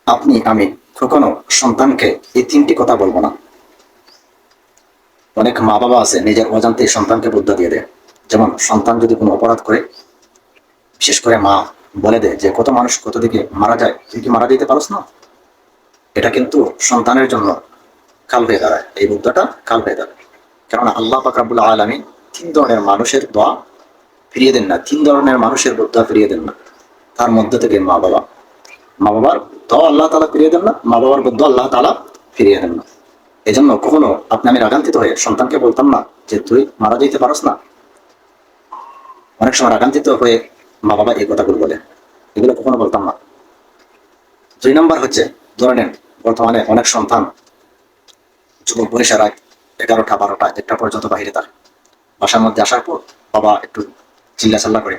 আপনি আমি কখনো সন্তানকে এই তিনটি কথা বলবো না। অনেক মা বাবা আছে নিজের অজান্তে সন্তানকে বুদ্ধি দিয়ে দেয়। যেমন সন্তান যদি কোনো অপরাধ করে, বিশেষ করে মা বলে দেয় যে কত মানুষ কত দিকে মারা যায়, তুই কি মারা যেতে পারস না। এটা কিন্তু সন্তানের জন্য কাল হয়ে দাঁড়ায়, এই বুদ্ধিটা কাল হয়ে দাঁড়ায়। কেননা আল্লাহ পাক রব্বুল আলামিন তিন ধরনের মানুষের দোয়া ফিরিয়ে দেন না, তিন ধরনের মানুষের বুদ্ধা ফিরিয়ে দেন না। তার মধ্যে থেকে মা বাবা, মা বাবার দোয়া আল্লাহ তালা ফিরিয়ে দেন না, মা বাবার বুদ্ধ আল্লাহ তালা ফিরিয়ে দেন না। এই জন্য কখনো আপনি আমি রাগান্বিত হয়ে সন্তানকে বলতাম না যে তুই মারা যেতে পারস না। অনেক সময় রাগান্বিত হয়ে মা বাবা এই কথাগুলো বলে, এগুলো কখনো বলতাম না। 2 নম্বর হচ্ছে, ধরে নেন বর্তমানে অনেক সন্তান যুবক বয়সে রাত 11টা 12টা 1টা পর্যন্ত বাহিরে থাকে। বাসার মধ্যে আসার পর বাবা একটু চিল্লা চাল্লা করে,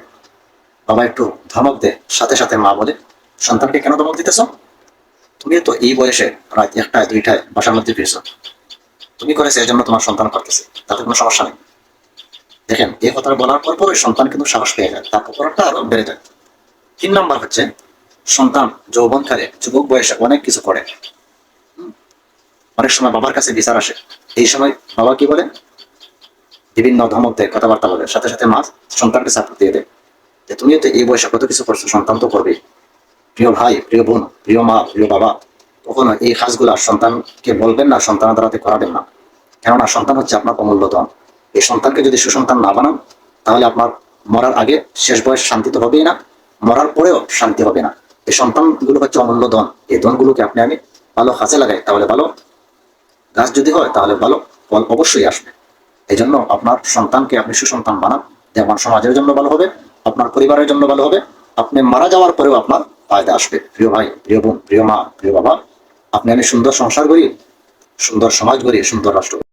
বাবা একটু ধমক দেয়, সাথে সাথে মা বলে সন্তানকে কেন ধমক দিতেছ, তুমি তো এই বয়সে রাত 1টায় 2টায় বাসার মধ্যে ফিরছো, তুমি করেছো এই জন্য তোমার সন্তান করতেছে, তাতে কোনো সমস্যা নেই। দেখেন এই কথা বলার পর পর সন্তান কিন্তু সাহস পেয়ে যায়, তার অপরাধটা আরো বেড়ে যায়। 3 নম্বর হচ্ছে, সন্তান যৌবনকালে যুবক বয়সে অনেক কিছু করে। অনেক সময় বাবার কাছে বিচার আসে, এই সময় বাবা কি বলে, বিভিন্ন ধমক দেয়, কথাবার্তা বলে, সাথে সাথে মা সন্তানকে সাপোর্ট দিয়ে দেয় যে তুমিও তো এই বয়সে কত কিছু করছো, সন্তান তো করবে। প্রিয় ভাই, প্রিয় বোন, প্রিয় মা, প্রিয় বাবা, কখনো এই কাজগুলা সন্তানকে বলবেন না, সন্তানের দ্বারাতে করাবেন না। কেননা সন্তান হচ্ছে আপনার অমূল্য ধন। এই সন্তানকে যদি সুসন্তান না বানান, তাহলে আপনার মরার আগে শেষ বয়স শান্তি তো হবেই না, মরার পরেও শান্তি হবে না। এই সন্তানগুলো হচ্ছে অমূল্য ধন। এই ধনগুলোকে আপনি আমি ভালো কাজে লাগাই, তাহলে ভালো গাছ যদি হয় তাহলে ভালো ফল অবশ্যই আসবে। এই জন্য আপনার সন্তানকে আপনি সুসন্তান বানান, যেমন সমাজের জন্য ভালো হবে, আপনার পরিবারের জন্য ভালো হবে, আপনি মারা যাওয়ার পরেও আপনার ফায়দা আসবে। প্রিয় ভাই, প্রিয় বোন, প্রিয় মা, প্রিয় বাবা, আপনি আমি সুন্দর সংসার করি, সুন্দর সমাজ গড়ি, সুন্দর রাষ্ট্র।